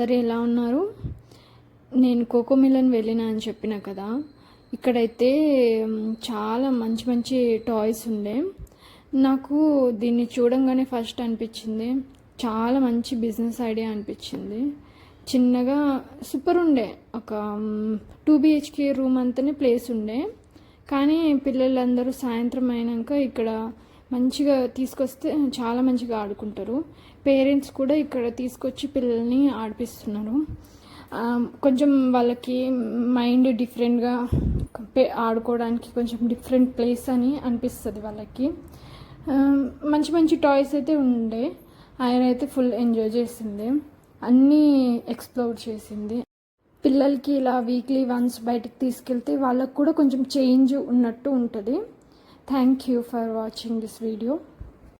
అందరూ ఎలా ఉన్నారు? నేను కోకోమిలన్ వెళ్ళినా అని చెప్పిన కదా, ఇక్కడైతే చాలా మంచి మంచి టాయ్స్ ఉండే. నాకు దీన్ని చూడంగానే ఫస్ట్ అనిపించింది చాలా మంచి బిజినెస్ ఐడియా అనిపించింది. చిన్నగా సూపర్ ఉండే, ఒక 2 BHK రూమ్ అంతనే ప్లేస్ ఉండే. కానీ పిల్లలందరూ సాయంత్రం అయినాక ఇక్కడ మంచిగా తీసుకొస్తే చాలా మంచిగా ఆడుకుంటారు. పేరెంట్స్ కూడా ఇక్కడ తీసుకొచ్చి పిల్లల్ని ఆడిపిస్తున్నారు. కొంచెం వాళ్ళకి మైండ్ డిఫరెంట్గా ఆడుకోవడానికి కొంచెం డిఫరెంట్ ప్లేస్ అని అనిపిస్తుంది వాళ్ళకి. మంచి మంచి టాయ్స్ అయితే ఉండే. ఆయన అయితే ఫుల్ ఎంజాయ్ చేసింది, అన్నీ ఎక్స్ప్లోర్ చేసింది. పిల్లలకి ఇలా వీక్లీ వన్స్ బయటికి తీసుకెళ్తే వాళ్ళకు కూడా కొంచెం చేంజ్ ఉన్నట్టు ఉంటుంది. Thank you for watching this video.